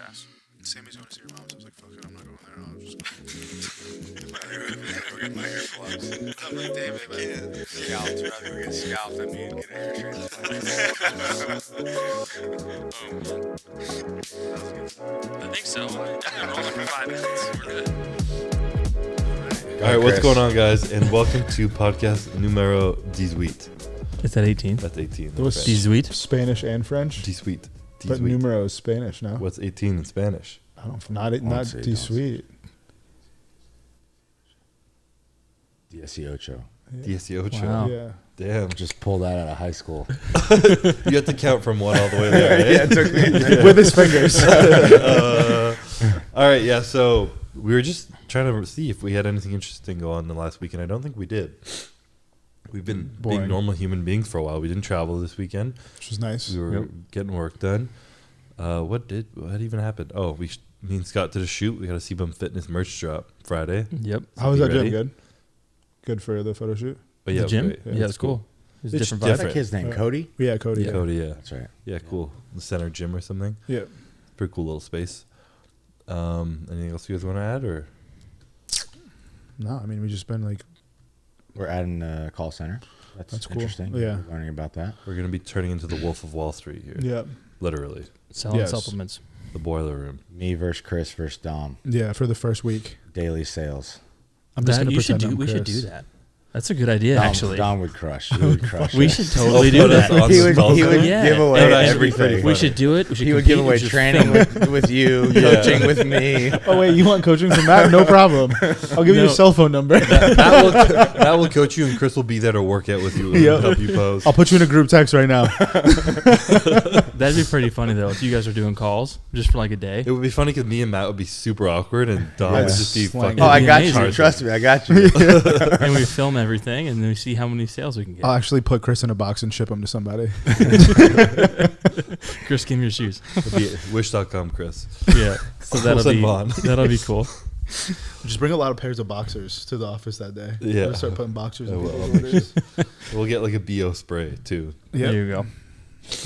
fast. Sammy's going to see your mom's. I was like, fuck it, I'm not going there. I'll just Get my earplugs. I'm like, damn it, I can't. Scalped, rather than get scalped, I mean, get a hair transplant. I think so. I've been rolling for 5 minutes. We're good. All right, what's Chris. going on, guys? And welcome to podcast numero 18. Is that 18? That's 18. It was French. 18? Spanish and French, 18. but numero is Spanish, no? What's 18 in Spanish? I don't know. Not say D sweet. 18. 18. Wow. Yeah. Damn. Just pulled that out of high school. You have to count from 1 all the way there, right? Yeah, it took me. With his fingers. All right, yeah, so we were just trying to see if we had anything interesting go on the last week, and I don't think we did. We've been Boring. being normal human beings for a while. We didn't travel this weekend. Which was nice. We were getting work done. What even happened? Oh, me and Scott did a shoot. We got a CBUM Fitness merch drop Friday. Yep. How was Be that gym? ready? Good? Good for the photo shoot? But yeah, The gym? great. Yeah, it's cool. It's a It's different What's vibe. that kid's name? Yeah. Cody? Yeah, Cody. Yeah. Cody, yeah. That's right. Yeah, cool. The center gym or something. Yeah. Pretty cool little space. Anything else you guys want to add, or? No, I mean, we just been like, We're adding a call center. That's cool. interesting. Yeah. We're learning about that. We're going to be turning into the Wolf of Wall Street here. yeah. Literally. Selling Yes. supplements. The boiler room. Me versus Chris versus Dom. Yeah, for the first week. Daily sales. I'm just going to We should pretend I'm do Chris. that. That's a good idea, Dom, actually. Dom would crush. He would crush. We it. should totally do put us that. on He the would, spot. he would Yeah. give away That would actually be pretty everything. We should do it. We should He would compete. give We away should training film. with you, Yeah. coaching with me. Oh, wait, you want coaching from Matt? No problem. I'll give you a No. cell phone number. That will coach you, and Chris will be there to work out with you and Yep. help you pose. I'll put you in a group text right now. That'd be pretty funny, though, if you guys are doing calls just for like a day. It would be funny because me and Matt would be super awkward, and Dom would Yes. just be Slang. fucking. Oh, I be got amazing. you. Trust me, I got you. And we film everything, and then we see how many sales we can get. I'll actually put Chris in a box and ship him to somebody. Chris, give me your shoes. It'd be Wish.com, Chris. Yeah. So We'll send Vaughn. that'll be cool. Just bring a lot of pairs of boxers to the office that day. Yeah. We'll start putting boxers I in will. people's I'll make orders. We'll get like a BO spray too. Yeah. There you go.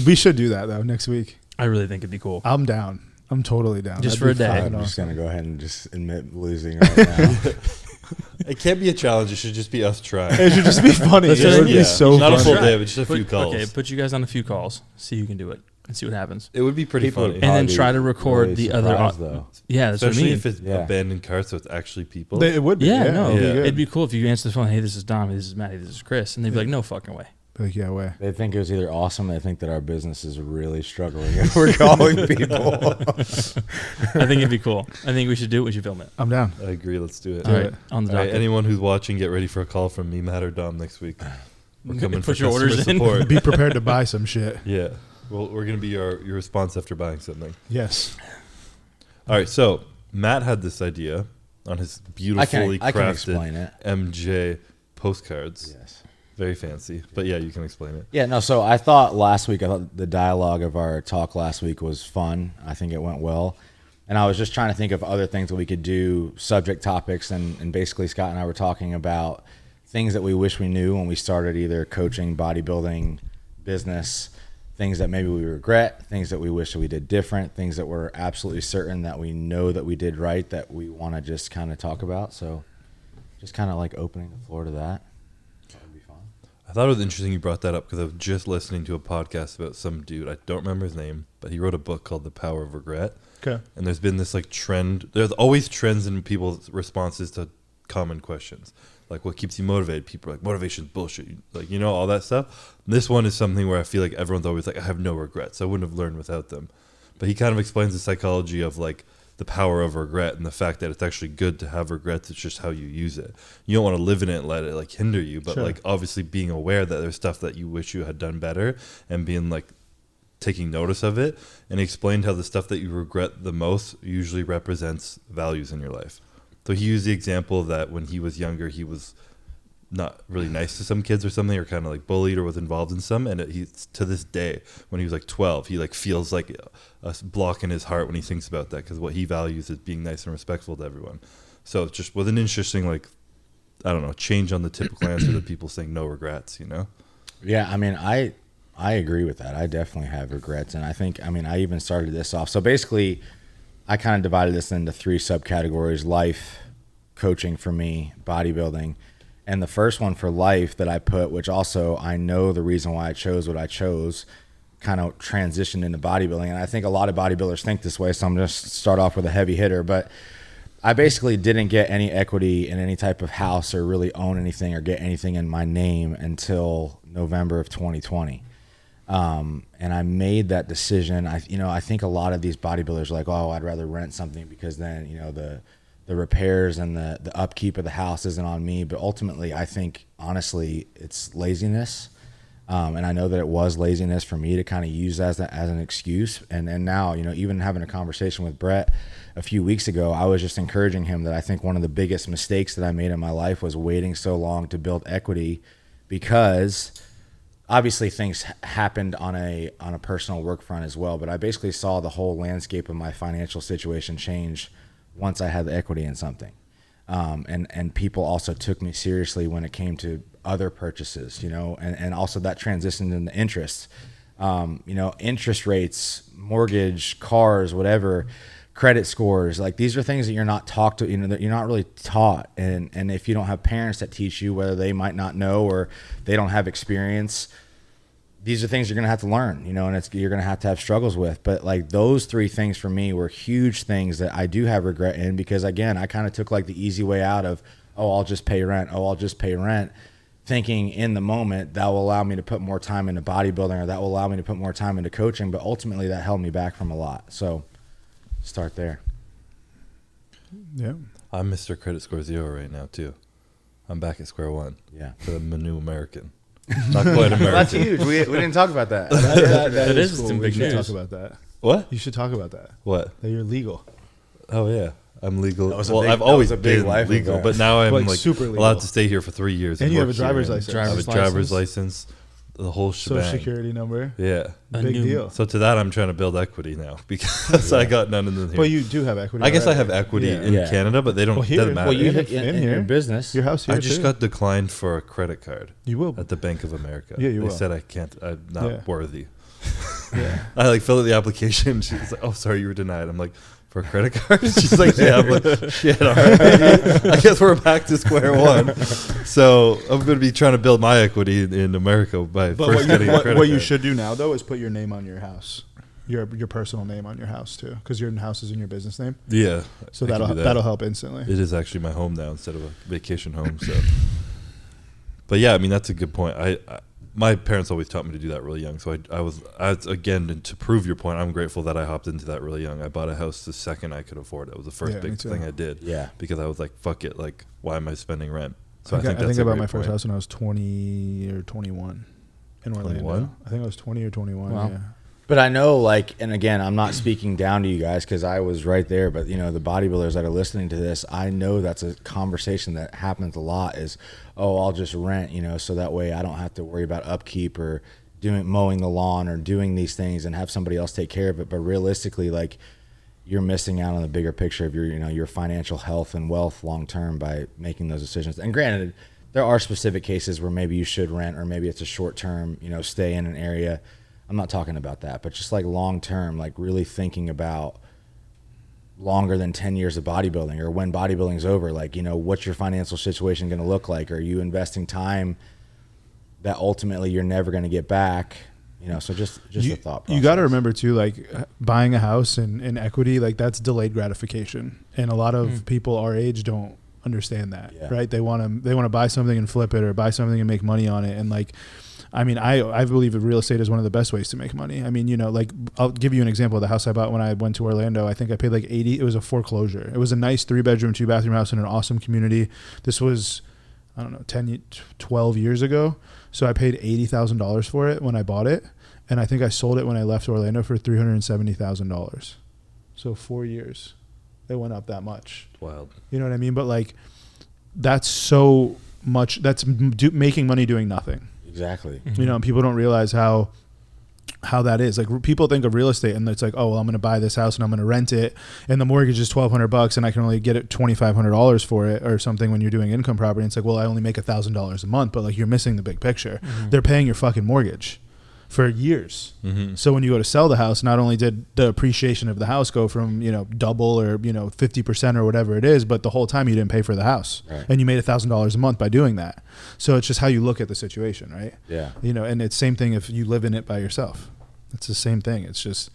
We should do that, though, next week. I really think it'd be cool. I'm down. I'm totally down. Just That'd for a be day. fucking I'm just awesome. going to go ahead and just admit losing right now. It can't be a challenge. It should just be us trying. It should just be funny. That's It what I would mean. be so Not a funny. full Try. day, but just a few calls. Okay, put you guys on a few calls. See who can do it and see what happens. It would be pretty People funny. would And then probably try to be record really the other surprised, though. Yeah, that's Especially what I mean. if it's Yeah. abandoned cars, so it's actually people. It would be. Yeah, Yeah, no. it'd be Yeah. good. It'd be cool if you answer the phone, hey, this is Dom, hey, this is Matty, this is Chris. And they'd be like, no fucking way. Be like, yeah, way. They think it was either awesome. They think that our business is really struggling. If we're calling people. I think it'd be cool. I think we should do it. We should film it. I'm down. I agree. Let's do it. All right, it. on the All right, docket. anyone who's watching, get ready for a call from me, Matt, or Dom next week. We're coming Put for your customer orders in. support. Be prepared to buy some shit. Yeah. Well, we're going to be your response after buying something. Yes. All right. So Matt had this idea on his beautifully I can crafted explain it. MJ postcards. Yes. Very fancy. But yeah, you can explain it. Yeah, no, so I thought the dialogue of our talk last week was fun. I think it went well. And I was just trying to think of other things that we could do, subject topics, and basically Scott and I were talking about things that we wish we knew when we started either coaching, bodybuilding, business, things that maybe we regret, things that we wish that we did different, things that we're absolutely certain that we know that we did right that we want to just kind of talk about. So just kind of like opening the floor to that. That would be fun. I thought it was interesting you brought that up because I was just listening to a podcast about some dude. I don't remember his name, but he wrote a book called The Power of Regret. Okay. And there's been this like trend. There's always trends in people's responses to common questions. Like what keeps you motivated? People are like, motivation's bullshit. Like, you know, all that stuff. This one is something where I feel like everyone's always like, I have no regrets. I wouldn't have learned without them. But he kind of explains the psychology of like the power of regret and the fact that it's actually good to have regrets. It's just how you use it. You don't want to live in it and let it like hinder you. But Sure. like obviously being aware that there's stuff that you wish you had done better and being like taking notice of it. And he explained how the stuff that you regret the most usually represents values in your life. So he used the example that when he was younger, he was not really nice to some kids or something, or kind of like bullied or was involved in some. And he, to this day, when he was like 12, he like feels like a block in his heart when he thinks about that, because what he values is being nice and respectful to everyone. So it just was an interesting, like, I don't know, change on the typical answer to people saying no regrets, you know? Yeah, I mean, I agree with that. I definitely have regrets. And I think, I mean, I even started this off. So basically, I kind of divided this into 3 subcategories: life, coaching for me, bodybuilding. And the first one for life that I put, which also I know the reason why I chose what I chose, kind of transitioned into bodybuilding. And I think a lot of bodybuilders think this way, so I'm going to start off with a heavy hitter. But I basically didn't get any equity in any type of house or really own anything or get anything in my name until November of 2020. And I made that decision. I think a lot of these bodybuilders are like, oh, I'd rather rent something because then, the repairs and the upkeep of the house isn't on me. But ultimately, I think, honestly, it's laziness. And I know that it was laziness for me to kind of use as an excuse. And now, even having a conversation with Brett a few weeks ago, I was just encouraging him that I think one of the biggest mistakes that I made in my life was waiting so long to build equity, because obviously things happened on a personal work front as well. But I basically saw the whole landscape of my financial situation change once I had the equity in something. And people also took me seriously when it came to other purchases, and also that transitioned into interest. Interest rates, mortgage, cars, whatever, credit scores, like these are things that you're not taught to, that you're not really taught. And if you don't have parents that teach you, whether they might not know or they don't have experience, these are things you're going to have to learn, and you're going to have struggles with. But like those 3 things for me were huge things that I do have regret in, because again, I kind of took like the easy way out of, I'll just pay rent, thinking in the moment that will allow me to put more time into bodybuilding, or that will allow me to put more time into coaching. But ultimately that held me back from a lot. So start there. Yeah. I'm Mr. Credit Score 0 right now too. I'm back at square one. Yeah. For the new American. Not quite American. That's huge. We didn't talk about that. That is some We big should news. talk about that. What? You should talk about that. What? That you're legal. Oh yeah. I'm legal. That was Well, a big- I've that always was a big been life legal, event. but now I'm Like, like super legal. allowed to stay here for 3 years. And you have a work here, driver's and license. I have a Driver's driver's license. license, the whole Social shebang. security number. Yeah. A Big new- deal. So to that, I'm trying to build equity now because I got none in the. But you do have equity. I guess I already. have equity Yeah. in Yeah. Canada, but they don't. Well, here- doesn't matter. Well, you In in here. your business. Your house here I just too. got declined for a credit card You will. at the Bank of America. Yeah, you they will. said I can't. I'm not Yeah. worthy. Yeah. I like filled out the application. She's like, "Oh, sorry, you were denied." I'm like, "For a credit card?" She's like, "Yeah." I'm like, "Shit, all right. I guess we're back to square one." So I'm going to be trying to build my equity in America by But first getting a credit what you card. should do now though is put your name on your house, your personal name on your house too, because your house is in your business name. Yeah. So I can do that. that'll help instantly. It is actually my home now instead of a vacation home. So, but yeah, I mean that's a good point. I my parents always taught me to do that really young. So I was again, and to prove your point, I'm grateful that I hopped into that really young. I bought a house the second I could afford it. It was the first Yeah, me big too. thing I did. Yeah. Because I was like, fuck it, like why am I spending rent? So I think that's I a bought great my first point. house when I was 20 or 21 in Orlando. 21? I think I was 20 or 21. Wow. Yeah. But I know, and again, I'm not speaking down to you guys because I was right there. But the bodybuilders that are listening to this, I know that's a conversation that happens a lot. Is, oh, I'll just rent, so that way I don't have to worry about upkeep or mowing the lawn or doing these things and have somebody else take care of it. But realistically, like, you're missing out on the bigger picture of your financial health and wealth long term by making those decisions. And granted, there are specific cases where maybe you should rent, or maybe it's a short term, stay in an area. I'm not talking about that, but just like long term, like really thinking about longer than 10 years of bodybuilding, or when bodybuilding's over, like, what's your financial situation going to look like? Are you investing time that ultimately you're never going to get back? So just a thought process. You got to remember too, like buying a house and equity, like that's delayed gratification. And a lot of people our age don't understand that, Yeah. right? They want to buy something and flip it, or buy something and make money on it. And like, I mean, I believe that real estate is one of the best ways to make money. I mean, like I'll give you an example of the house I bought when I went to Orlando. I think I paid like 80. It was a foreclosure. It was a nice 3-bedroom, 2-bathroom house in an awesome community. This was, I don't know, 12 years ago. So I paid $80,000 for it when I bought it. And I think I sold it when I left Orlando for $370,000. So 4 years, it went up that much. Wild. You know what I mean? But like, that's so much, that's making money doing nothing. Exactly. And people don't realize how that is. Like, people think of real estate and it's like, oh, well, I'm going to buy this house and I'm going to rent it, and the mortgage is $1,200 and I can only get it $2,500 for it or something when you're doing income property. And it's like, well, I only make $1,000 a month, but like, you're missing the big picture. They're paying your fucking mortgage for years. Mm-hmm. So when you go to sell the house, not only did the appreciation of the house go from, double or, 50% or whatever it is, but the whole time you didn't pay for the house, Right. and you made $1,000 a month by doing that. So it's just how you look at the situation, right? Yeah. And it's same thing if you live in it by yourself. It's the same thing. It's just,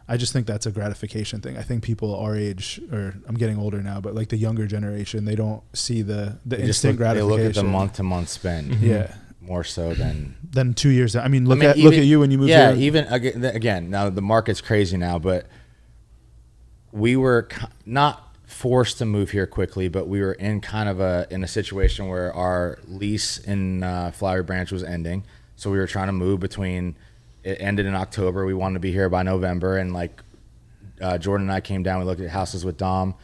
I just think that's a gratification thing. I think people our age, or I'm getting older now, but like the younger generation, they don't see the instant gratification. They look at the month-to-month spend. Yeah. More so than 2 years. I mean, look at even- you when you moved Yeah, here. even again, now the market's crazy now, but we were not forced to move here quickly, but we were in kind of in a situation where our lease in Flowery Branch was ending. So we were trying to move between, it ended in October. We wanted to be here by November. And like Jordan and I came down, we looked at houses with Dom.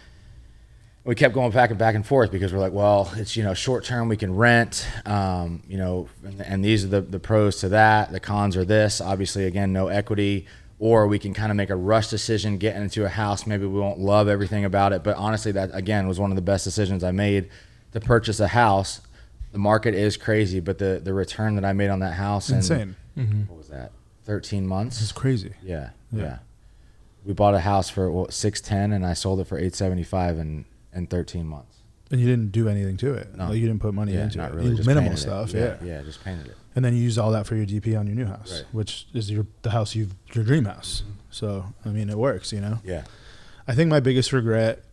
We kept going back and forth because we're like, well, it's, short term, we can rent, and these are the pros to that. The cons are this, obviously, again, no equity, or we can kind of make a rush decision, get into a house. Maybe we won't love everything about it, but honestly, that again was one of the best decisions I made to purchase a house. The market is crazy, but the return that I made on that house, Insane. what was that? 13 months. It's crazy. Yeah. We bought a house for $610, and I sold it for $875 in 13 months. And you didn't do anything to it. No. Like you didn't put money into not it. really. You Just minimal painted it. stuff. Yeah, just painted it. And then you used all that for your DP on your new house, Right. which is your dream house. So, I mean, it works, Yeah. I think my biggest regret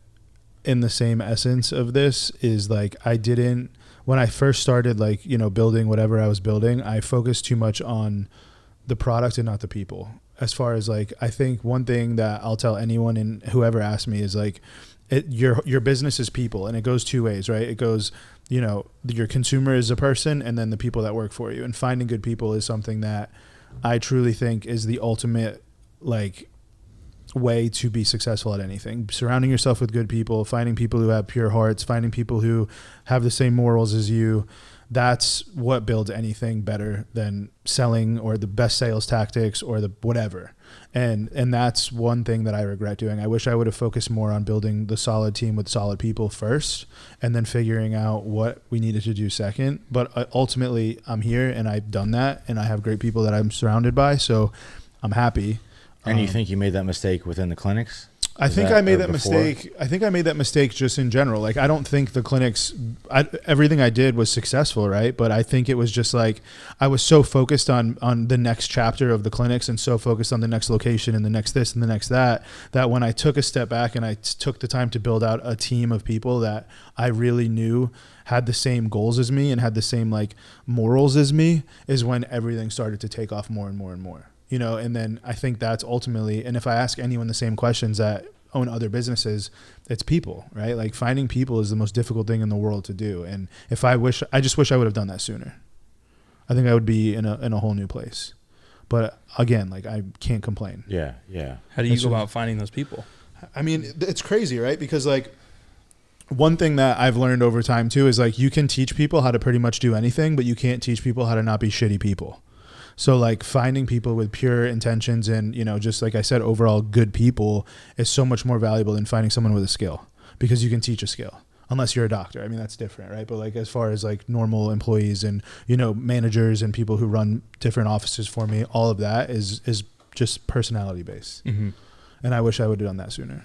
in the same essence of this is like when I first started building whatever I was building, I focused too much on the product and not the people. As far as I think one thing that I'll tell anyone and whoever asks me is your business is people, and it goes two ways, right? It goes, your consumer is a person, and then the people that work for you. And finding good people is something that I truly think is the ultimate way to be successful at anything. Surrounding yourself with good people, finding people who have pure hearts, finding people who have the same morals as you. That's what builds anything better than selling or the best sales tactics or the whatever. And that's one thing that I regret doing. I wish I would have focused more on building the solid team with solid people first, and then figuring out what we needed to do second. But ultimately, I'm here and I've done that, and I have great people that I'm surrounded by. So I'm happy. And you think you made that mistake within the clinics? I think I made that mistake. I think I made that mistake just in general. I don't think the clinics, everything I did was successful, right? But I think it was just I was so focused on the next chapter of the clinics, and so focused on the next location and the next this and the next that when I took a step back and I took the time to build out a team of people that I really knew had the same goals as me and had the same morals as me, is when everything started to take off more and more and more. And then I think that's ultimately, and if I ask anyone the same questions that own other businesses, it's people, right? Finding people is the most difficult thing in the world to do. And I just wish I would have done that sooner. I think I would be in a whole new place. But again, I can't complain. Yeah. How do you go about finding those people? I mean, it's crazy, right? Because one thing that I've learned over time too is you can teach people how to pretty much do anything, but you can't teach people how to not be shitty people. So finding people with pure intentions and, just like I said, overall good people is so much more valuable than finding someone with a skill, because you can teach a skill unless you're a doctor. I mean, that's different, right? But as far as normal employees and, managers and people who run different offices for me, all of that is just personality based. Mm-hmm. And I wish I would have done that sooner.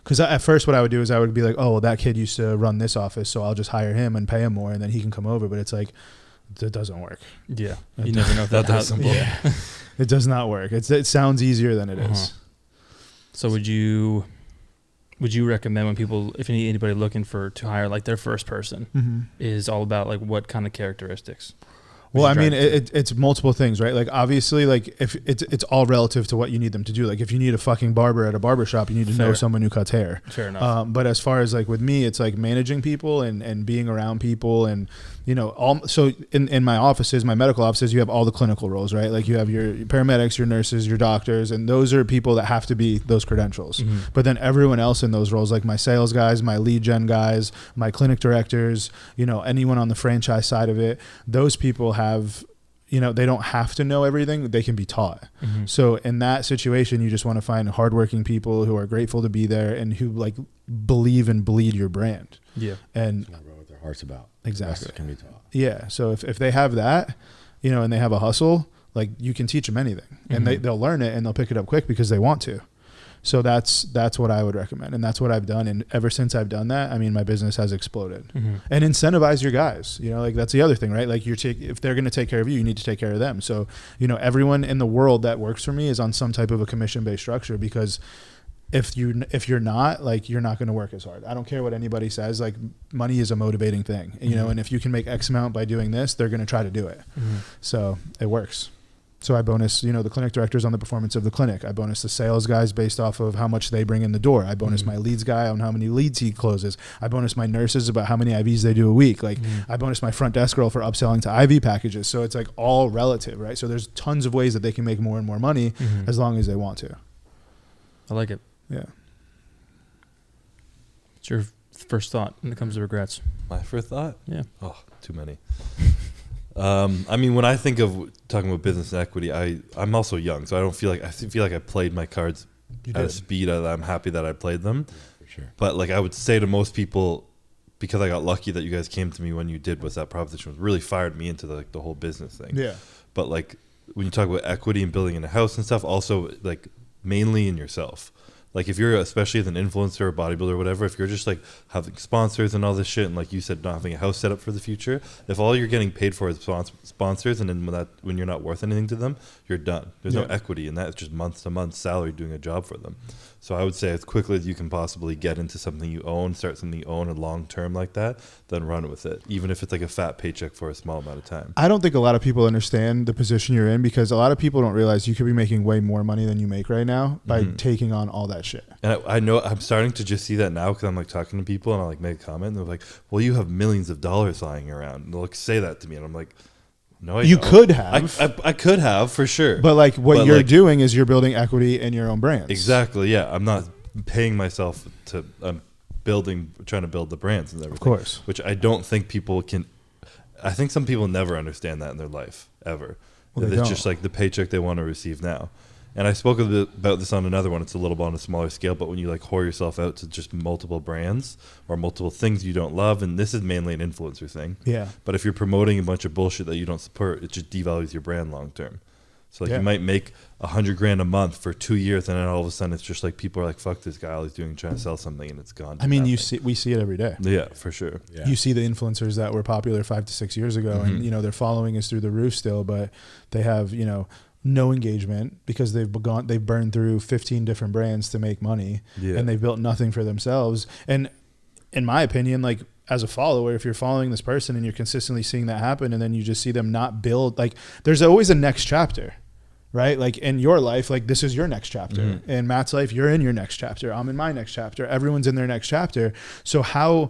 Because at first what I would do is I would be oh, well, that kid used to run this office, so I'll just hire him and pay him more, and then he can come over. But it's that doesn't work. Yeah. You never know if Not that that's simple. Yeah. It does not work. It sounds easier than it is. So would you recommend when people, if anybody looking to hire their first person, Mm-hmm. is all about what kind of characteristics? Well, I mean, it's multiple things, right? Obviously, if it's all relative to what you need them to do. If you need a fucking barber at a barber shop, you need to know Fair. someone who cuts hair. Fair enough. But as far as with me, it's managing people and being around people, and so in my offices, my medical offices, you have all the clinical roles, right? You have your paramedics, your nurses, your doctors, and those are people that have to be those credentials. Mm-hmm. But then everyone else in those roles, my sales guys, my lead gen guys, my clinic directors, anyone on the franchise side of it, those people have, they don't have to know everything. They can be taught. Mm-hmm. So in that situation, you just want to find hardworking people who are grateful to be there and who believe and bleed your brand. Yeah. And Not really what their heart's about. Exactly. The rest can be taught. yeah, so if they have that, and they have a hustle, Like you can teach them anything, and they'll learn it and they'll pick it up quick because they want to. So that's what I would recommend, and that's what I've done. And ever since I've done that, I mean, my business has exploded. And incentivize your guys. You know, like that's the other thing, right? Like if they're going to take care of you, you need to take care of them. So, you know, everyone in the world that works for me is on some type of a commission-based structure, because if you're not, like, you're not going to work as hard. I don't care what anybody says. Like, money is a motivating thing, you know, and if you can make X amount by doing this, they're going to try to do it. So it works. So I bonus, you know, the clinic directors on the performance of the clinic. I bonus the sales guys based off of how much they bring in the door. I bonus my leads guy on how many leads he closes. I bonus my nurses about how many IVs they do a week. Like I bonus my front desk girl for upselling to IV packages. So it's like all relative, right? So there's tons of ways that they can make more and more money as long as they want to. I like it. Yeah. What's your first thought when it comes to regrets? My first thought? Yeah. Oh, too many. I mean, when I think of talking about business and equity, I'm also young, so I feel like I played my cards at a speed that I'm happy that I played them. For sure. But like I would say to most people, because I got lucky that you guys came to me when you did, was that proposition was really fired me into the whole business thing. Yeah. But like when you talk about equity and building in a house and stuff, also like mainly in yourself. Like if you're, especially as an influencer or bodybuilder or whatever, if you're just like having sponsors and all this shit, and like you said, not having a house set up for the future, if all you're getting paid for is sponsors, and then when you're not worth anything to them, you're done. There's no equity in that. It's just month to month salary doing a job for them. So I would say as quickly as you can possibly get into something you own, start something you own, and long term like that, then run with it, even if it's like a fat paycheck for a small amount of time. I don't think a lot of people understand the position you're in, because a lot of people don't realize you could be making way more money than you make right now by taking on all that shit. And I know I'm starting to just see that now, because I'm like talking to people and I like make a comment and they're like, well, you have millions of dollars lying around. And they'll like say that to me and I'm like, no, You don't. could have. I could have for sure. But like what you're like, doing is you're building equity in your own brands. Exactly. Yeah. I'm not paying myself to, I'm trying to build the brands and everything. Of course. Which I don't think people can, I think some people never understand that in their life ever. Well, It's just like the paycheck they want to receive now. And I spoke a bit about this on another one. It's a little bit on a smaller scale, but when you like whore yourself out to just multiple brands or multiple things you don't love, and this is mainly an influencer thing. Yeah. But if you're promoting a bunch of bullshit that you don't support, it just devalues your brand long term. So like you might make $100,000 a month for 2 years, and then all of a sudden it's just like people are like, "Fuck this guy! All he's doing trying to sell something, and it's gone." I mean, we see it every day. Yeah, for sure. Yeah. You see the influencers that were popular 5 to 6 years ago, and you know their following is through the roof still, but they have, you know, no engagement because they've burned through 15 different brands to make money, and they've built nothing for themselves. And in my opinion, like as a follower, if you're following this person and you're consistently seeing that happen, and then you just see them not build, like there's always a next chapter, right? Like in your life, like this is your next chapter. In Matt's life, you're in your next chapter. I'm in my next chapter. Everyone's in their next chapter. So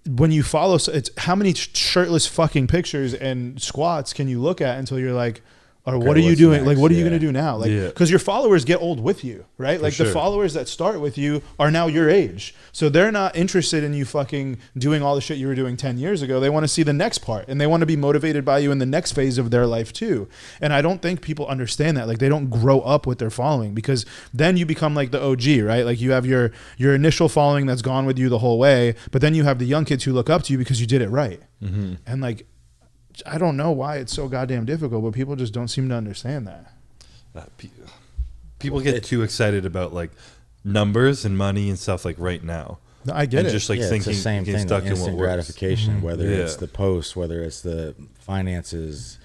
when you follow, it's how many shirtless fucking pictures and squats can you look at until you're like, or what are you doing? Next? Like, what are you going to do now? Like, because your followers get old with you, right? Like the followers that start with you are now your age. So they're not interested in you fucking doing all the shit you were doing 10 years ago. They want to see the next part, and they want to be motivated by you in the next phase of their life too. And I don't think people understand that. Like they don't grow up with their following, because then you become like the OG, right? Like you have your initial following that's gone with you the whole way, but then you have the young kids who look up to you because you did it right. And like, I don't know why it's so goddamn difficult, but people just don't seem to understand that. People get too excited about like numbers and money and stuff like right now. No, I get and it. just like It's thinking the same getting thing, stuck the in what instant works. gratification, whether it's Yeah. the post, whether it's the finances,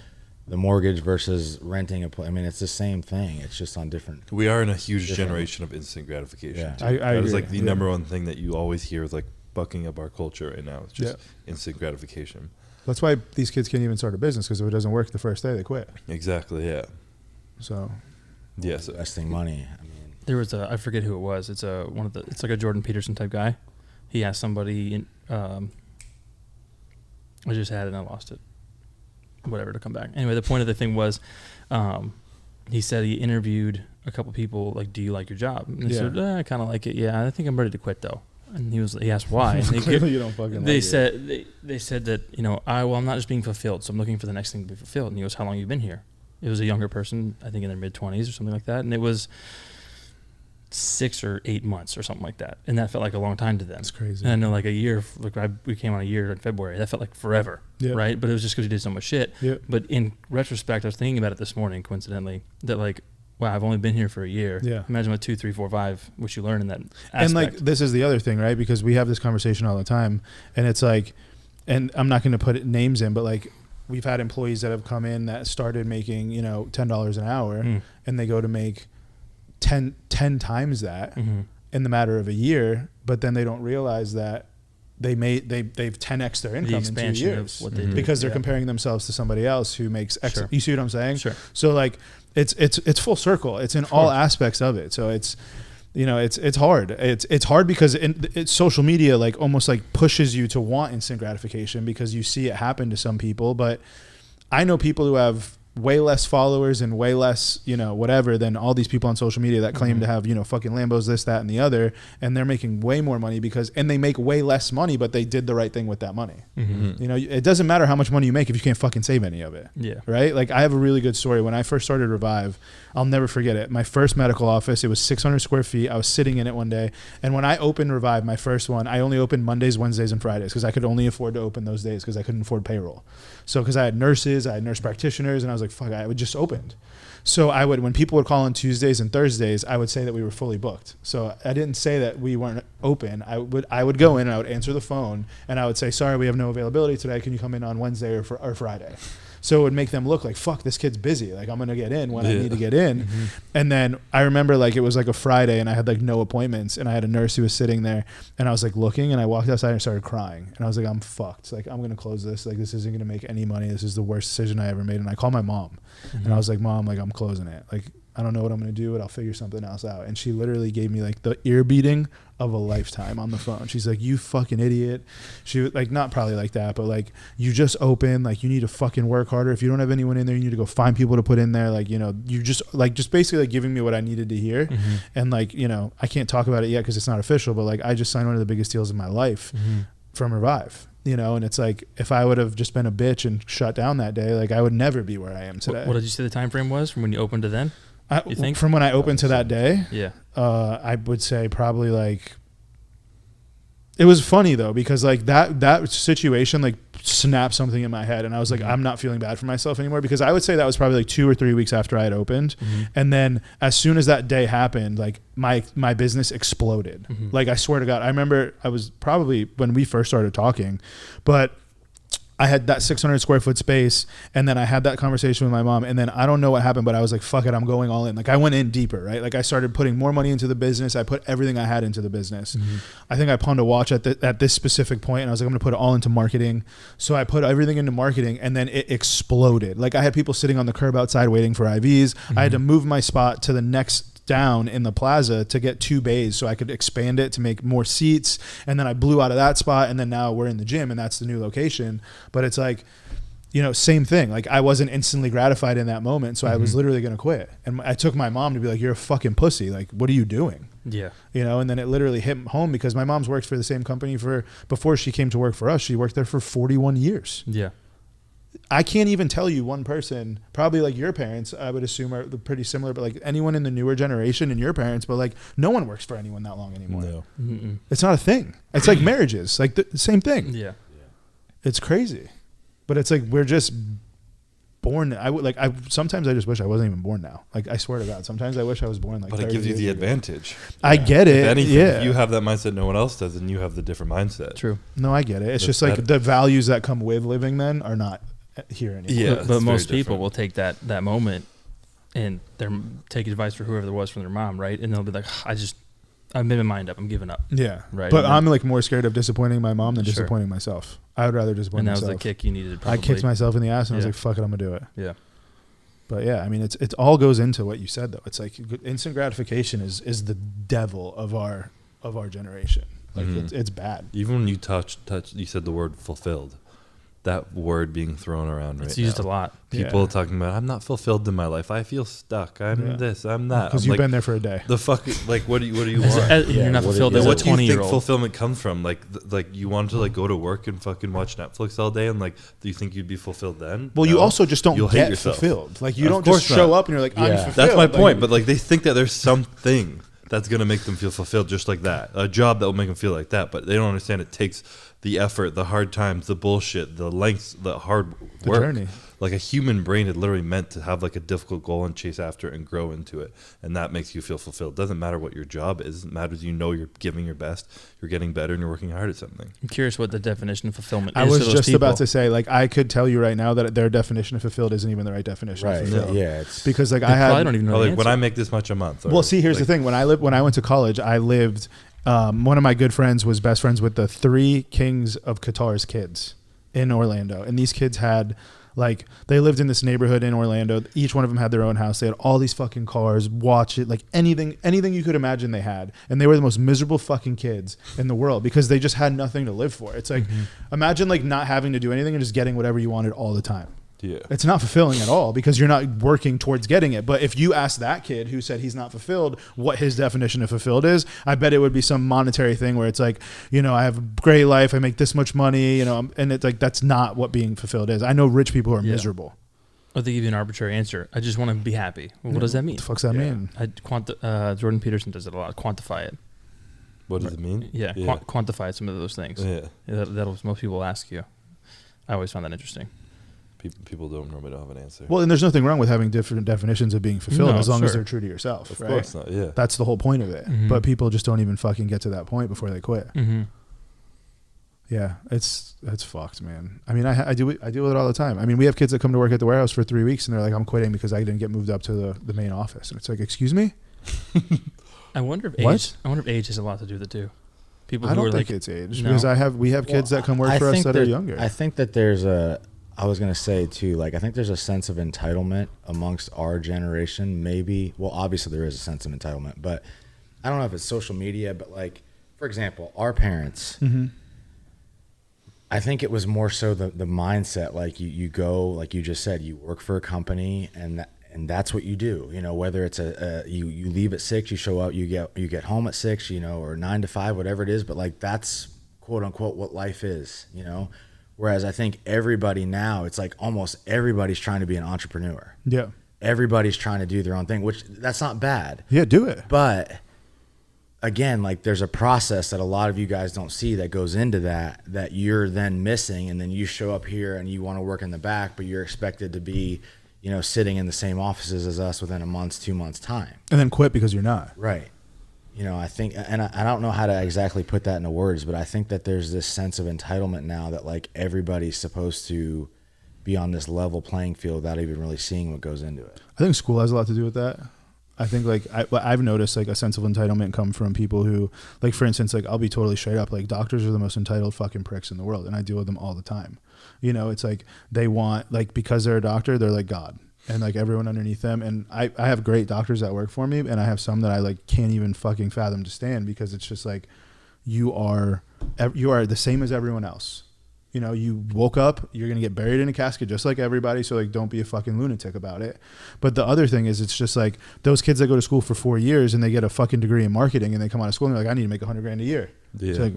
the mortgage versus renting a place. I mean, it's the same thing. It's just on different. We are in a huge generation of instant gratification. Yeah. too. I That is agree. like the number one thing that you always hear is like bucking up our culture right now. It's just instant gratification. That's why these kids can't even start a business, because if it doesn't work the first day, they quit. Exactly. Yeah. So Yes. Investing money. I mean, There was I forget who it was. It's it's like a Jordan Peterson type guy. He asked somebody, I just had it and I lost it. Whatever, to come back. Anyway, the point of the thing was, he said he interviewed a couple people, like, do you like your job? And he said, I kind of like it. Yeah, I think I'm ready to quit though. And he asked why. And clearly you don't fucking they like said it. they said that, you know, I'm not just being fulfilled, so I'm looking for the next thing to be fulfilled. And he goes, how long have you been here? It was a younger person, I think in their mid-20s or something like that. And it was, 6 or 8 months or something like that, and that felt like a long time to them. That's crazy. And I know like a year, like we came on a year in February, that felt like forever, Yeah. right? But it was just because we did so much shit. Yeah. But in retrospect, I was thinking about it this morning, coincidentally, that like, wow, I've only been here for a year. Yeah. Imagine what 2, 3, 4, 5, what you learn in that aspect. And like this is the other thing, right? Because we have this conversation all the time, and it's like, and I'm not going to put names in, but like we've had employees that have come in that started making, you know, $10 an hour, and they go to make 10 times that in the matter of a year, but then they don't realize that they've 10x their income in 2 years of what they do. because they're comparing themselves to somebody else who makes X. Sure. You see what I'm saying? Sure. So like it's full circle. It's in all aspects of it. So it's, you know, it's hard. It's hard because it's social media like almost like pushes you to want instant gratification because you see it happen to some people. But I know people who have way less followers and way less, you know, whatever than all these people on social media that claim to have, you know, fucking Lambos, this, that, and the other, and they're making way more money and they make way less money, but they did the right thing with that money. You know, it doesn't matter how much money you make if you can't fucking save any of it. Yeah. Right? Like I have a really good story. When I first started Revive, I'll never forget it. My first medical office, it was 600 square feet. I was sitting in it one day, and when I opened Revive, my first one, I only opened Mondays, Wednesdays, and Fridays because I could only afford to open those days because I couldn't afford payroll. So because I had nurses, I had nurse practitioners, and I was like, fuck, I would just opened. So I would, when people would call on Tuesdays and Thursdays, I would say that we were fully booked. So I didn't say that we weren't open. I would go in and I would answer the phone and I would say, sorry, we have no availability today. Can you come in on Wednesday or Friday? So it would make them look like, fuck, this kid's busy. Like I'm going to get in when I need to get in. And then I remember like it was like a Friday and I had like no appointments and I had a nurse who was sitting there and I was like looking and I walked outside and started crying. And I was like, I'm fucked. Like I'm going to close this. Like this isn't going to make any money. This is the worst decision I ever made. And I called my mom and I was like, Mom, like I'm closing it. Like I don't know what I'm going to do, but I'll figure something else out. And she literally gave me like the ear beating of a lifetime on the phone. She's like, you fucking idiot. She was like, not probably like that, but like, you just open, like you need to fucking work harder. If you don't have anyone in there, you need to go find people to put in there. Like, you know, you just basically like giving me what I needed to hear. And like, you know, I can't talk about it yet because it's not official, but like I just signed one of the biggest deals of my life from Revive. You know, and it's like if I would have just been a bitch and shut down that day, like I would never be where I am today. What did you say the time frame was from when you opened to then? You think? From when I opened to that day? Yeah. I would say probably like, it was funny though, because like that situation like snapped something in my head and I was like, I'm not feeling bad for myself anymore, because I would say that was probably like 2 or 3 weeks after I had opened. And then as soon as that day happened, like my business exploded. Like I swear to God, I remember I was probably when we first started talking, but I had that 600 square foot space and then I had that conversation with my mom and then I don't know what happened, but I was like, fuck it, I'm going all in. Like I went in deeper, right? Like I started putting more money into the business. I put everything I had into the business. I think I pawned a watch at this specific point and I was like, I'm going to put it all into marketing. So I put everything into marketing and then it exploded. Like I had people sitting on the curb outside waiting for IVs. I had to move my spot to the next down in the plaza to get 2 bays so I could expand it to make more seats, and then I blew out of that spot and then now we're in the gym and that's the new location. But it's like, you know, same thing. Like I wasn't instantly gratified in that moment, so I was literally going to quit. And I took my mom to be like, you're a fucking pussy, like what are you doing? Yeah. You know, and then it literally hit home because my mom's worked for the same company before she came to work for us. She worked there for 41 years. Yeah. I can't even tell you one person, probably like your parents, I would assume are pretty similar, but like anyone in the newer generation and your parents, but like no one works for anyone that long anymore. No. It's not a thing. It's like marriages, like the same thing. Yeah. It's crazy, but it's like, we're just born. Sometimes I just wish I wasn't even born now. Like I swear to God, sometimes I wish I was born like, But it gives you the advantage. I get it. If anything, yeah. if you have that mindset no one else does, and you have the different mindset. True. No, I get it. It's That's just like better. the values that come with living then are not here anymore. Yeah. But it's very most people different. will take that moment and take advice for whoever there was from their mom, right? And they'll be like, I've made my mind up. I'm giving up. Yeah. Right. But And I'm like more scared of disappointing my mom than Sure. disappointing myself. I would rather disappoint And that was myself. the kick you needed. I Probably. kicked myself in the ass and I was Yeah. like, fuck it, I'm gonna do it. Yeah. But yeah, I mean, it all goes into what you said though. It's like instant gratification is the devil of our generation. Like it's bad. Even when you touch, you said the word fulfilled. That word being thrown around right It's used now. a lot. People Yeah. talking about, I'm not fulfilled in my life. I feel stuck. I'm this. I'm that. Because I'm you've like, been there for a day. the fuck. Like, what do you want? You're not fulfilled Like, as a what do you think 20-year-old. fulfillment comes from? Like you want to like go to work and fucking watch Netflix all day, and like, do you think you'd be fulfilled then? Well, you No. also just don't You'll hate get yourself. fulfilled. Like you Of don't just course show not. up and you're like, I'm Yeah. fulfilled. That's my Like, point. But like, they think that there's something that's going to make them feel fulfilled just like that. A job that will make them feel like that, but they don't understand it takes the effort, the hard times, the bullshit, the lengths, the hard The work. journey. Like a human brain is literally meant to have like a difficult goal and chase after it and grow into it. And that makes you feel fulfilled. It doesn't matter what your job is. It matters you know you're giving your best, you're getting better, and you're working hard at something. I'm curious what the definition of fulfillment is. I was to those just people. about to say, like, I could tell you right now that their definition of fulfilled isn't even the right definition Right. of fulfilled. Yeah. It's Because like They I had probably don't even know Or the like when answer. I make this much a month. Or Well, see, here's like, the thing. When I went to college, I lived. One of my good friends was best friends with the 3 kings of Qatar's kids in Orlando, and these kids had like they lived in this neighborhood in Orlando. Each one of them had their own house. They had all these fucking cars, watch it, like anything you could imagine they had, and they were the most miserable fucking kids in the world because they just had nothing to live for. It's like imagine like not having to do anything and just getting whatever you wanted all the time. yeah. It's not fulfilling at all because you're not working towards getting it. But if you ask that kid who said he's not fulfilled what his definition of fulfilled is, I bet it would be some monetary thing where it's like, you know, I have a great life, I make this much money, you know, and it's like that's not what being fulfilled is. I know rich people who are Yeah. miserable. Or they give you an arbitrary answer. I just want to be happy. Well, what does that mean? What the fuck's that mean? Jordan Peterson does it a lot. Quantify it. What does it mean? Yeah, Yeah. quantify some of those things. Yeah. That'll most people ask you. I always found that interesting. People don't normally don't have an answer. Well, and there's nothing wrong with having different definitions of being fulfilled No, as long as sure. they're true to yourself. Of right? course not. Yeah. That's the whole point of it. Mhm. But people just don't even fucking get to that point before they quit. Mm-hmm. Yeah, it's fucked, man. I mean, I deal with it all the time. I mean, we have kids that come to work at the warehouse for 3 weeks and they're like, I'm quitting because I didn't get moved up to the main office. And it's like, excuse me? I wonder if What? age. I wonder if age has a lot to do with it too. People I who don't are think like, it's age No. because we have kids that come work I for us think that are there- younger. I think that there's I was going to say too, like, I think there's a sense of entitlement amongst our generation, maybe. Well, obviously there is a sense of entitlement, but I don't know if it's social media, but like, for example, our parents, I think it was more so the mindset, like you go, like you just said, you work for a company and that's what you do, you know, whether it's you leave at 6, you show up, you get home at 6, you know, or 9 to 5, whatever it is. But like, that's quote unquote what life is, you know? Whereas I think everybody now, it's like almost everybody's trying to be an entrepreneur. yeah. Everybody's trying to do their own thing, which that's not bad. Yeah, do it. But again, like there's a process that a lot of you guys don't see that goes into that you're then missing. And then you show up here and you want to work in the back, but you're expected to be, you know, sitting in the same offices as us within a month's, 2 months time. And then quit because you're not. Right. You know, I think, and I don't know how to exactly put that into words, but I think that there's this sense of entitlement now that like everybody's supposed to be on this level playing field without even really seeing what goes into it. I think school has a lot to do with that. I think like I've noticed like a sense of entitlement come from people who, like, for instance, like I'll be totally straight up, like doctors are the most entitled fucking pricks in the world, and I deal with them all the time. You know, it's like they want, like, because they're a doctor, they're like God, and like everyone underneath them. And I have great doctors that work for me, and I have some that I like can't even fucking fathom to stand because it's just like you are the same as everyone else. You know, you woke up, you're going to get buried in a casket just like everybody. So like, don't be a fucking lunatic about it. But the other thing is, it's just like those kids that go to school for 4 years and they get a fucking degree in marketing and they come out of school and they're like, I need to make $100,000 a year. Yeah. It's like,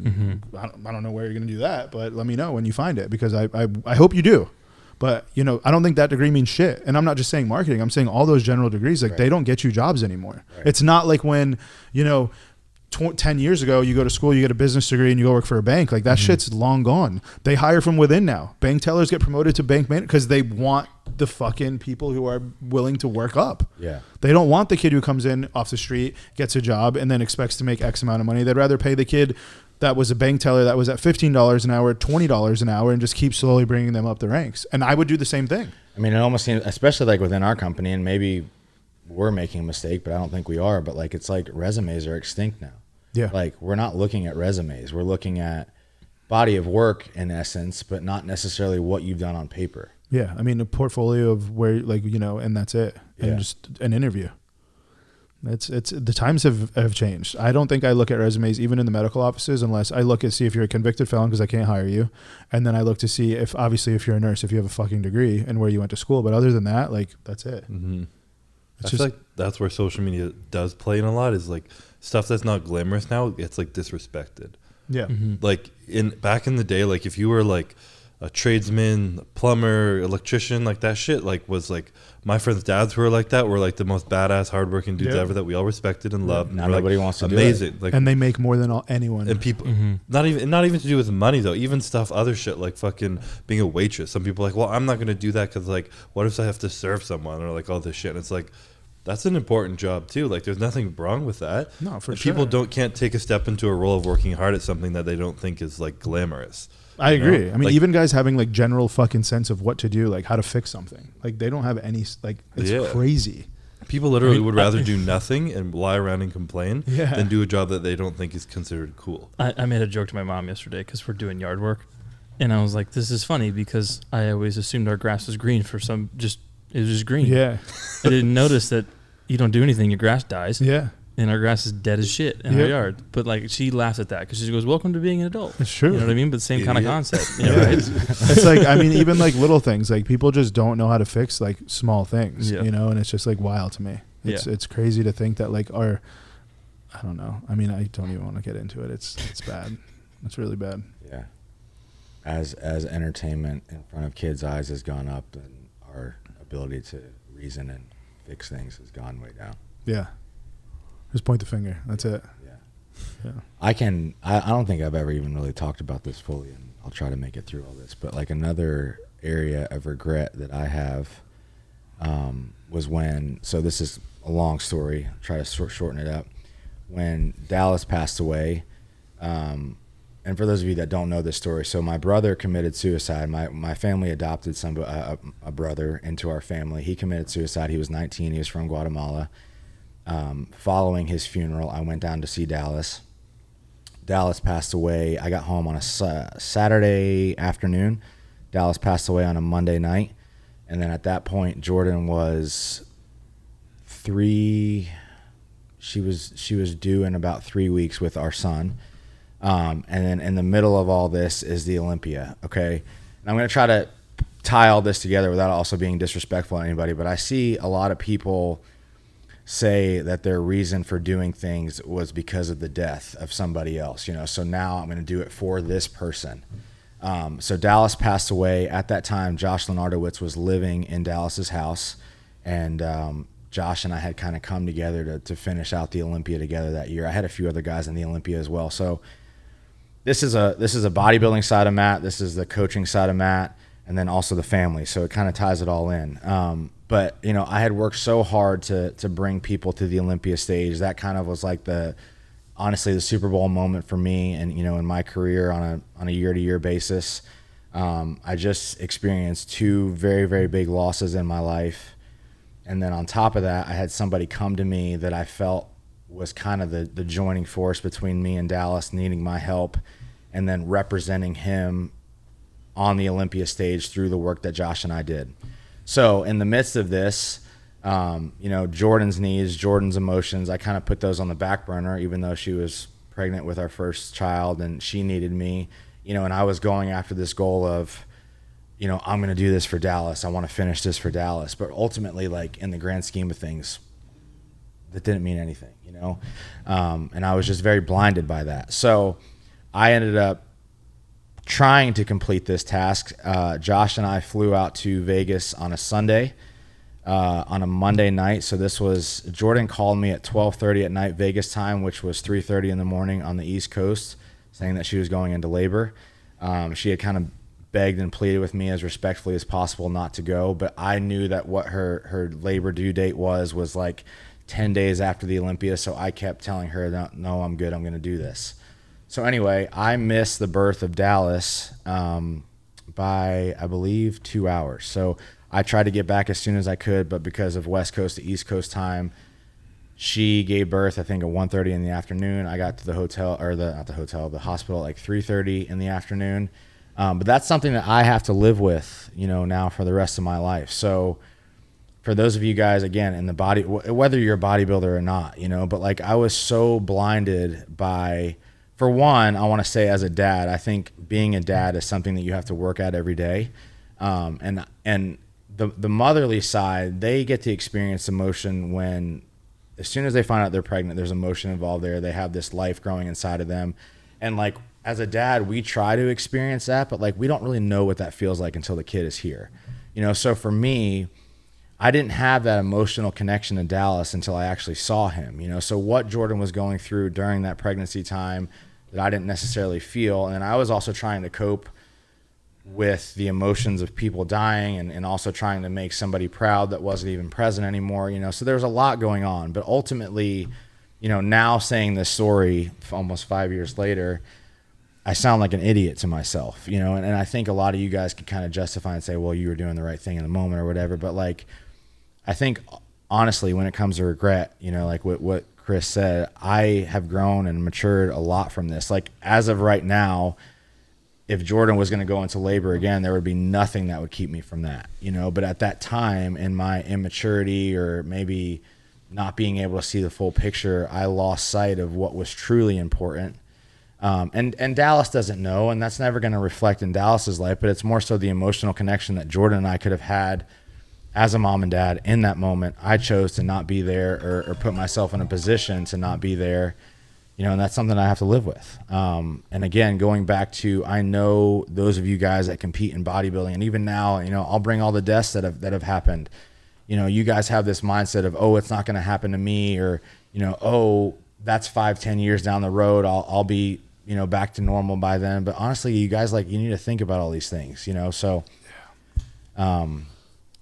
I don't know where you're going to do that, but let me know when you find it because I hope you do. But, you know, I don't think that degree means shit. And I'm not just saying marketing. I'm saying all those general degrees, like, Right. they don't get you jobs anymore. Right. It's not like when, you know, 10 years ago, you go to school, you get a business degree and you go work for a bank. Like that shit's long gone. They hire from within now. Bank tellers get promoted to bank manager because they want the fucking people who are willing to work up. Yeah. They don't want the kid who comes in off the street, gets a job, and then expects to make X amount of money. They'd rather pay the kid that was a bank teller that was at $15 an hour, $20 an hour, and just keep slowly bringing them up the ranks. And I would do the same thing. I mean, it almost seems, especially like within our company, and maybe we're making a mistake, but I don't think we are. But like, it's like resumes are extinct now. Yeah. Like, we're not looking at resumes. We're looking at body of work in essence, but not necessarily what you've done on paper. Yeah. I mean, a portfolio of where, like, you know, and that's it. And Yeah. just an interview. It's the times have changed. I don't think I look at resumes even in the medical offices unless I look at see if you're a convicted felon because I can't hire you, and then I look to see if obviously if you're a nurse, if you have a fucking degree and where you went to school. But other than that, like, that's it. Mm-hmm. I It's feel just like that's where social media does play in a lot, is like stuff that's not glamorous now, it's like disrespected. yeah. Mm-hmm. Like back in the day, like if you were like a tradesman, plumber, electrician, like that shit, like was like my friends' dads who were like that were like the most badass, hardworking dudes Yeah. ever that we all respected and loved. Now And we're, nobody like, wants to do amazing. Like, And they make more than anyone. and people, Mm-hmm. not even to do with money though. Even stuff, other shit like fucking being a waitress. Some people are like, well, I'm not gonna do that because like, what if I have to serve someone or like all this shit? And it's like, that's an important job too. Like, there's nothing wrong with that. No, for And sure. people can't take a step into a role of working hard at something that they don't think is like glamorous. I you know? agree. I mean, Like- even guys having like general fucking sense of what to do, like how to fix something. Like they don't have any, like it's Yeah. crazy. People literally I mean, would rather do nothing and lie around and complain Yeah. than do a job that they don't think is considered cool. I made a joke to my mom yesterday because we're doing yard work, and I was like, "This is funny because I always assumed our grass was green for it was just green. Yeah. I didn't notice that you don't do anything, your grass dies, Yeah. and our grass is dead as shit in our Yep. yard." But like, she laughs at that because she goes, "Welcome to being an adult." It's true. You know what I mean? But same kind of Idiot. concept, you know, Yeah. right? It's like, I mean, even like little things, like people just don't know how to fix like small things, Yeah. you know, and it's just like wild to me. It's crazy to think that like I don't know. I mean, I don't even want to get into it. It's bad. It's really bad. Yeah. As entertainment in front of kids' eyes has gone up, and our ability to reason and fix things has gone way down. Yeah. Just point the finger. That's it. Yeah. Yeah. I don't think I've ever even really talked about this fully, and I'll try to make it through all this. But like another area of regret that I have was so this is a long story. I'll try to shorten it up. When Dallas passed away, and for those of you that don't know this story, so my brother committed suicide. My family adopted a brother into our family. He committed suicide. He was 19. He was from Guatemala. Following his funeral, I went down to see Dallas. Dallas passed away. I got home on a Saturday afternoon. Dallas passed away on a Monday night. And then at that point, Jordan was 3. She was due in about 3 weeks with our son. And then in the middle of all this is the Olympia. Okay. And I'm going to try to tie all this together without also being disrespectful to anybody. But I see a lot of people say that their reason for doing things was because of the death of somebody else, you know, so now I'm going to do it for this person. So Dallas passed away. At that time, Josh Lenardowitz was living in Dallas's house, and Josh and I had kind of come together to finish out the Olympia together that year. I had a few other guys in the Olympia as well. So this is a bodybuilding side of Matt. This is the coaching side of Matt, and then also the family. So it kind of ties it all in. But, you know, I had worked so hard to bring people to the Olympia stage. That kind of was like honestly, the Super Bowl moment for me and, you know, in my career on a year-to-year basis. I just experienced 2 very, very big losses in my life. And then on top of that, I had somebody come to me that I felt was kind of the joining force between me and Dallas, needing my help and then representing him on the Olympia stage through the work that Josh and I did. So in the midst of this, you know, Jordan's needs, Jordan's emotions, I kind of put those on the back burner, even though she was pregnant with our first child and she needed me, you know, and I was going after this goal of, you know, I'm going to do this for Dallas. I want to finish this for Dallas. But ultimately, like in the grand scheme of things, that didn't mean anything, you know? And I was just very blinded by that. So I ended up trying to complete this task. Josh and I flew out to Vegas on a Sunday, on a Monday night. So this was, Jordan called me at 12:30 at night Vegas time, which was 3:30 in the morning on the East Coast, saying that she was going into labor. She had kind of begged and pleaded with me as respectfully as possible not to go, but I knew that what her labor due date was like 10 days after the Olympia. So I kept telling her, no, I'm good. I'm going to do this. So anyway, I missed the birth of Dallas by, I believe, 2 hours. So I tried to get back as soon as I could, but because of West Coast to East Coast time, she gave birth, I think, at 1:30 in the afternoon. I got to the hotel, or the hospital at like 3:30 in the afternoon. But that's something that I have to live with, you know, now for the rest of my life. So for those of you guys, again, in the body, whether you're a bodybuilder or not, you know, but like I was so blinded by, for one, I want to say as a dad, I think being a dad is something that you have to work at every day. And the motherly side, they get to experience emotion when, as soon as they find out they're pregnant, there's emotion involved there. They have this life growing inside of them. And like, as a dad, we try to experience that, but like, we don't really know what that feels like until the kid is here. You know, so for me, I didn't have that emotional connection to Dallas until I actually saw him, you know. So what Jordan was going through during that pregnancy time that I didn't necessarily feel. And I was also trying to cope with the emotions of people dying and also trying to make somebody proud that wasn't even present anymore, you know. So there was a lot going on. But ultimately, you know, now saying this story almost 5 years later, I sound like an idiot to myself, you know. And I think a lot of you guys can kind of justify and say, well, you were doing the right thing in the moment or whatever. But like, I think honestly, when it comes to regret, you know, like what Chris said, I have grown and matured a lot from this. Like, as of right now, if Jordan was going to go into labor again, there would be nothing that would keep me from that, you know. But at that time, in my immaturity or maybe not being able to see the full picture, I lost sight of what was truly important. And Dallas doesn't know, and that's never going to reflect in Dallas's life, but it's more so the emotional connection that Jordan and I could have had as a mom and dad in that moment. I chose to not be there or put myself in a position to not be there, you know, and that's something I have to live with. And again, going back to, I know those of you guys that compete in bodybuilding, and even now, you know, I'll bring all the deaths that have happened. You know, you guys have this mindset of, oh, it's not going to happen to me, or, you know, oh, that's 5-10 years down the road, I'll be, you know, back to normal by then. But honestly, you guys, like, you need to think about all these things, you know. So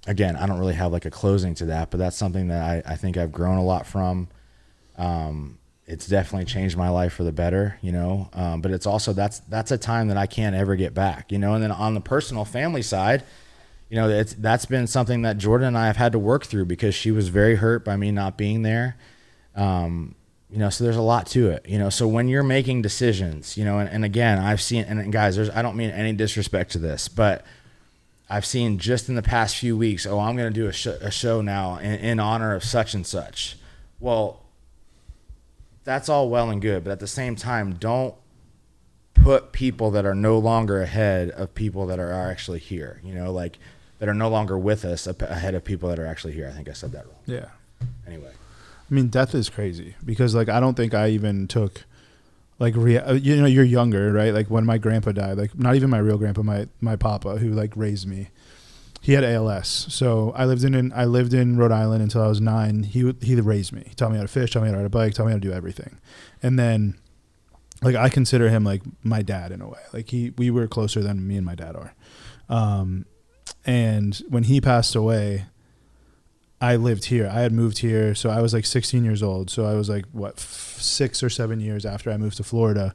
again, I don't really have like a closing to that, but that's something that I think I've grown a lot from. It's definitely changed my life for the better, you know. But it's also, that's a time that I can't ever get back, you know. And then on the personal family side, you know, that's been something that Jordan and I have had to work through, because she was very hurt by me not being there. You know, so there's a lot to it, you know. So when you're making decisions, you know, and again, I've seen, and guys, I don't mean any disrespect to this, but I've seen just in the past few weeks, oh, I'm going to do a show now in honor of such and such. Well, that's all well and good, but at the same time, don't put people that are no longer ahead of people that are actually here, you know, like that are no longer with us ahead of people that are actually here. I think I said that wrong. Yeah. Anyway. I mean, death is crazy, because like, I don't think I even took like, you know, you're younger, right? Like when my grandpa died, like not even my real grandpa, my papa, who like raised me, he had ALS. So I lived in Rhode Island until I was 9. He raised me. He taught me how to fish, taught me how to ride a bike, taught me how to do everything. And then like, I consider him like my dad in a way. Like we were closer than me and my dad are. And when he passed away, I lived here. I had moved here. So I was like 16 years old. So I was like, 6 or 7 years after I moved to Florida,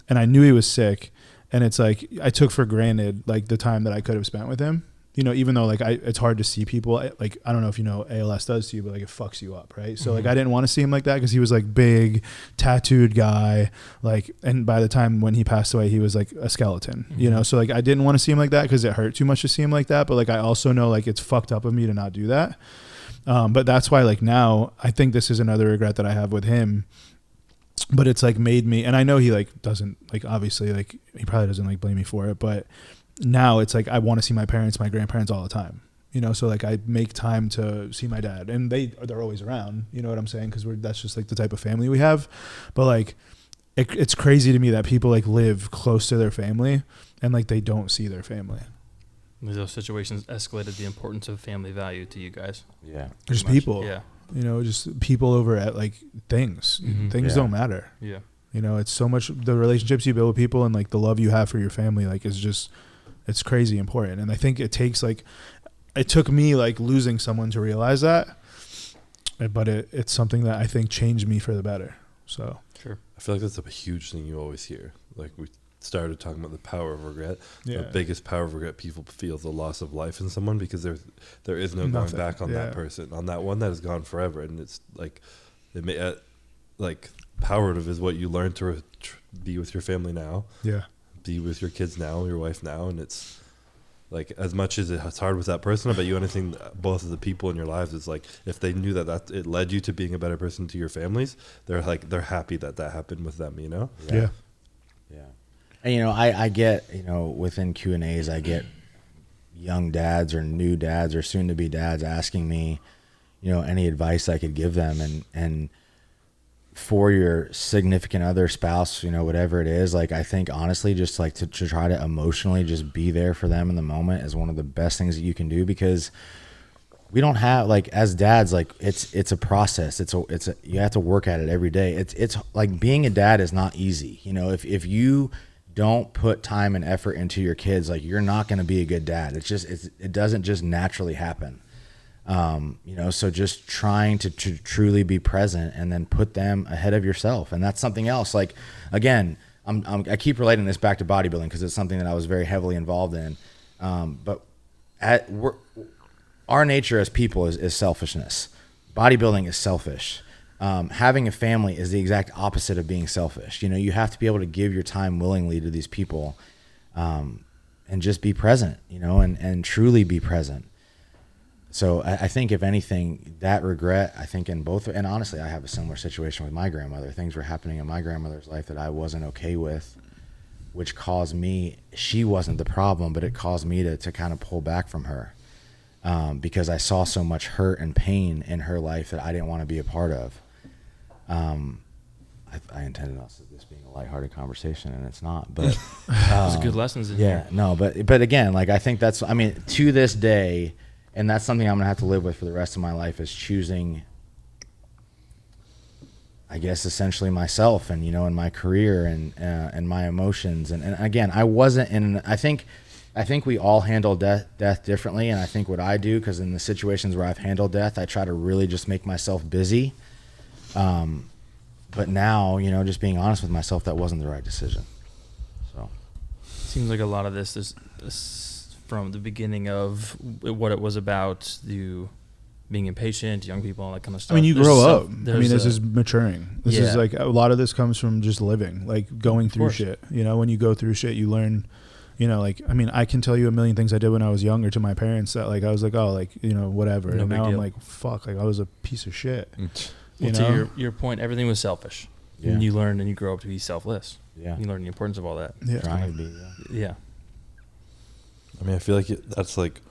and I knew he was sick. And it's like, I took for granted like the time that I could have spent with him, you know, even though like it's hard to see people. Like, I don't know if you know ALS does to you, but like it fucks you up. Right. So like, I didn't want to see him like that, because he was like big, tattooed guy. Like, and by the time when he passed away, he was like a skeleton, you know? So like, I didn't want to see him like that, because it hurt too much to see him like that. But like, I also know like it's fucked up of me to not do that. But that's why like now I think this is another regret that I have with him, but it's like made me, and I know he like doesn't, like obviously like he probably doesn't like blame me for it, but now it's like I want to see my parents, my grandparents all the time, you know. So like I make time to see my dad, and they're always around, you know what I'm saying, because that's just like the type of family we have. But like it's crazy to me that people like live close to their family and like they don't see their family. Those situations escalated the importance of family value to you guys. Yeah. Just people. Yeah. You know, just people over at like things. Things don't matter. Yeah. You know, it's so much, the relationships you build with people and like the love you have for your family, like is just, it's crazy important. And I think it takes like, it took me like losing someone to realize that, but it's something that I think changed me for the better. So Sure. I feel like that's a huge thing you always hear. Like we started talking about the power of regret. yeah. The biggest power of regret people feel is the loss of life in someone, because there is no going Nothing. back on that person, on that one that is gone forever. And it's like, it may, like powerative is what you learn to be with your family now. Yeah. Be with your kids now, your wife now. And it's like, as much as it's hard with that person, I bet you anything, both of the people in your lives, is like, if they knew that it led you to being a better person to your families, they're happy that happened with them, you know? Yeah. Yeah. And, you know, I get, you know, within Q&As, I get young dads or new dads or soon to be dads asking me, you know, any advice I could give them. And for your significant other, spouse, you know, whatever it is, like I think honestly just like to try to emotionally just be there for them in the moment is one of the best things that you can do, because we don't have, like, as dads, like it's a process. It's a you have to work at it every day. It's like being a dad is not easy. You know, if you don't put time and effort into your kids, like you're not going to be a good dad. It doesn't just naturally happen. You know, so just trying to truly be present and then put them ahead of yourself. And that's something else. Like, again, I keep relating this back to bodybuilding because it's something that I was very heavily involved in. But our nature as people is selfishness. Bodybuilding is selfish. Having a family is the exact opposite of being selfish. You know, you have to be able to give your time willingly to these people, and just be present, you know, and truly be present. So I think if anything, that regret, I think in both, and honestly, I have a similar situation with my grandmother. Things were happening in my grandmother's life that I wasn't okay with, which caused me, she wasn't the problem, but it caused me to kind of pull back from her, because I saw so much hurt and pain in her life that I didn't want to be a part of. I intended on this being a lighthearted conversation, and it's not, but There's good lessons in here. no, but again, like I think that's, I mean, to this day, and that's something I'm gonna have to live with for the rest of my life, is choosing, I guess, essentially myself, and, you know, and my career and my emotions. And again, I wasn't in, I think we all handle death differently. And I think what I do, because in the situations where I've handled death, I try to really just make myself busy. But now, you know, just being honest with myself, that wasn't the right decision. So Seems like a lot of this is from the beginning of what it was about, you being impatient, young people, all that kind of stuff. I mean, you There's grow some- up. I there's mean, this a- is maturing. This is Yeah. like, a lot of this comes from just living, like going through course. shit. You know, when you go through shit, you learn, you know, like, I mean, I can tell you a million things I did when I was younger to my parents that, like, I was like, oh, like, you know, whatever. No And big now I'm deal. like, fuck, like I was a piece of shit. Well, You to know? your point, everything was selfish. Yeah. And you learn and you grow up to be selfless. yeah, You learn the importance of all that. Yeah. trying to be. Yeah. Yeah. I mean, I feel like that's like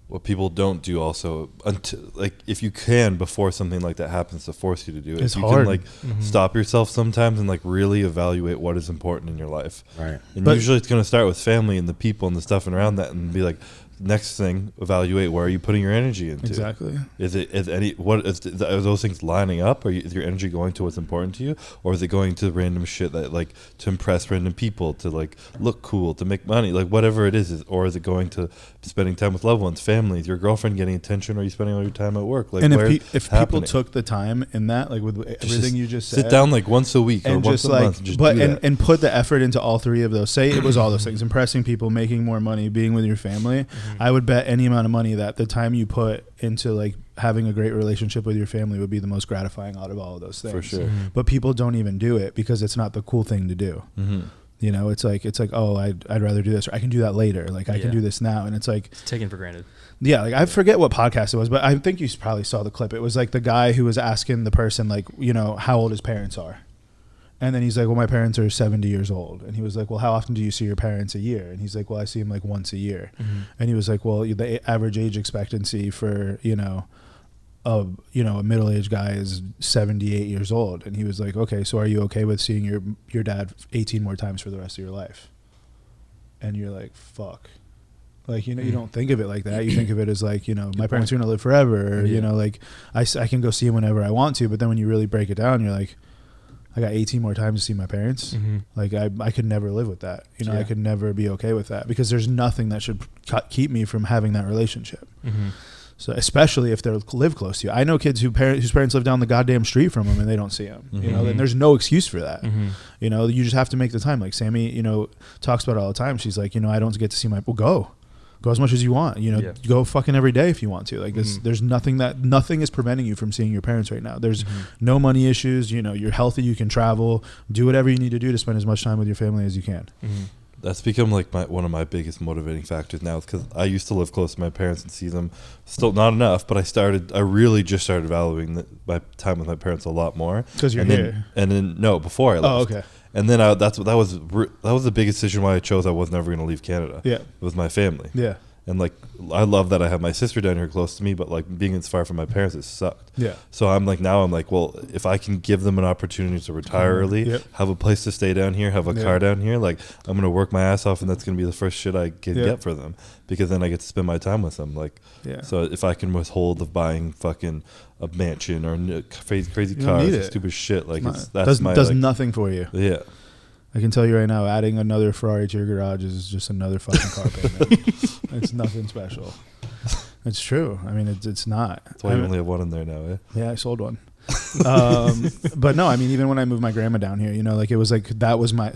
what people don't do also, until, like, if you can, before something like that happens, to force you to do it. It's you hard. can, like, stop yourself sometimes and, like, really evaluate what is important in your life. Right. And But- usually it's going to start with family and the people and the stuff around that, and be like, next thing, evaluate where are you putting your energy into. Exactly. Are those things lining up? Is your energy going to what's important to you, or is it going to random shit that, like, to impress random people, to, like, look cool, to make money, like, whatever it is, or is it going to spending time with loved ones, families, your girlfriend getting attention, or are you spending all your time at work? Like, And where if it's people happening? took the time in that, like with everything you just said, sit down like once a week or and once just a like, month, and just but do that. and put the effort into all three of those. Say it was all those things: impressing people, making more money, being with your family. I would bet any amount of money that the time you put into, like, having a great relationship with your family would be the most gratifying out of all of those things. For sure. But people don't even do it because it's not the cool thing to do. Mm-hmm. You know, it's like, oh, I'd rather do this, or I can do that later. Like, I can Yeah. do this now. And it's like, It's taken for granted. yeah, like, I forget what podcast it was, but I think you probably saw the clip. It was like the guy who was asking the person, like, you know, how old his parents are. And then he's like, well, my parents are 70 years old. And he was like, well, how often do you see your parents a year? And he's like, well, I see them like once a year. And he was like, well, the average age expectancy for, a middle-aged guy is 78 years old. And he was like, okay, so are you okay with seeing your dad 18 more times for the rest of your life? And you're like, fuck. Like, you know, you don't think of it like that. You think of it as like, you know, my parents are going to live forever. Or, you know, like, I can go see them whenever I want to. But then when you really break it down, you're like, I got 18 more times to see my parents. Like, I could never live with that. You know, I could never be okay with that, because there's nothing that should keep me from having that relationship. So especially if they live close to you. I know kids whose parents live down the goddamn street from them and they don't see them. You know, then there's no excuse for that. You know, you just have to make the time. Like Sammy, you know, talks about it all the time. She's like, you know, I don't get to see go as much as you want, you know, go fucking every day if you want to. Like, there's nothing is preventing you from seeing your parents right now. There's no money issues. You know, you're healthy, you can travel, do whatever you need to do to spend as much time with your family as you can. That's become like one of my biggest motivating factors now, because I used to live close to my parents and see them, still not enough, but I really just started valuing my time with my parents a lot more. Because you're and here. No, before I left. Oh, okay. And then that was the biggest decision why I chose I was never going to leave Canada. Yeah. With my family. Yeah. And like, I love that I have my sister down here close to me, but like being as far from my parents, it sucked. Yeah. So I'm like, well, if I can give them an opportunity to retire early, Yep. have a place to stay down here, have a car down here, like I'm going to work my ass off, and that's going to be the first shit I can get for them, because then I get to spend my time with them. Like, so if I can withhold of buying fucking a mansion or crazy cars or stupid shit, like does nothing for you. Yeah. I can tell you right now, adding another Ferrari to your garage is just another fucking car payment. It's nothing special. It's true. I mean, it's not. That's why you only have one in there now, eh? Yeah, I sold one. But no, I mean, even when I moved my grandma down here, you know, like it was like, that was my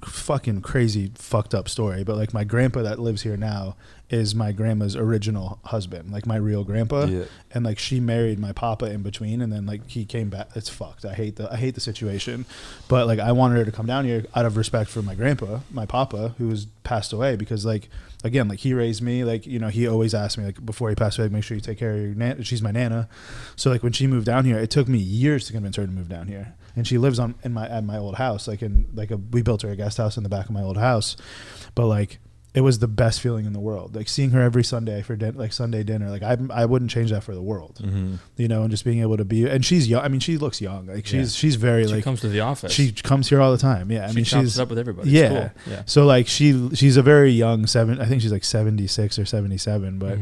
fucking crazy fucked up story. But like my grandpa that lives here now is my grandma's original husband, like my real grandpa. Yeah. And like she married my papa in between, and then like he came back. It's fucked. I hate the situation. But like I wanted her to come down here out of respect for my grandpa, my papa, who was passed away, because like, again, like he raised me, like, you know, he always asked me, like, before he passed away, like, make sure you take care of your nana. She's my nana. So like when she moved down here, it took me years to convince her to move down here. And she lives at my old house, we built her a guest house in the back of my old house. But like, it was the best feeling in the world. Like seeing her every Sunday for Sunday dinner. Like I wouldn't change that for the world. Mm-hmm. You know, and just being able to be, and she's young. I mean, she looks young. Like she's very she comes to the office. She comes here all the time. Yeah. I mean, she's up with everybody. Yeah. It's cool. Yeah. So like she's a very young I think she's like 76 or 77, but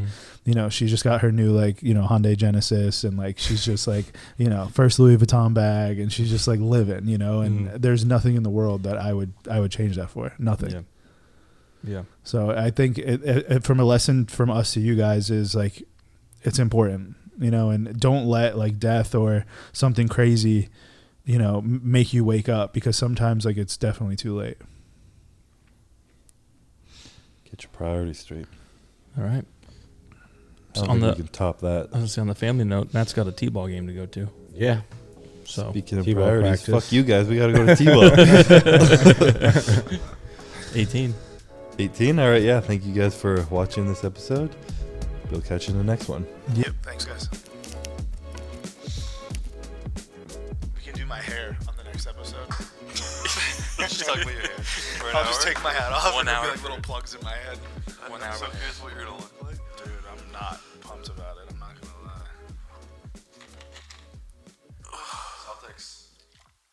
you know, she just got her new, like, you know, Hyundai Genesis, and like she's just like, you know, first Louis Vuitton bag, and she's just like living, you know, and there's nothing in the world that I would change that for. Nothing. Yeah. Yeah. So I think it from a lesson from us to you guys is like, it's important, you know, and don't let like death or something crazy, you know, make you wake up, because sometimes like it's definitely too late. Get your priorities straight. All right. I don't think we can top that. I was gonna say, on the family note, Matt's got a t-ball game to go to. Yeah. So speaking of T-ball priorities, practice. fuck you guys. We got to go to T-ball. 18. 18. All right. Yeah. Thank you guys for watching this episode. We'll catch you in the next one. Yep. Thanks, guys. We can do my hair on the next episode. Just talk about your hair for an I'll hour. just take my hat off. 1 and there'll hour. be like little plugs in my head. 1 hour. So here's what you're gonna look like. Dude, I'm not.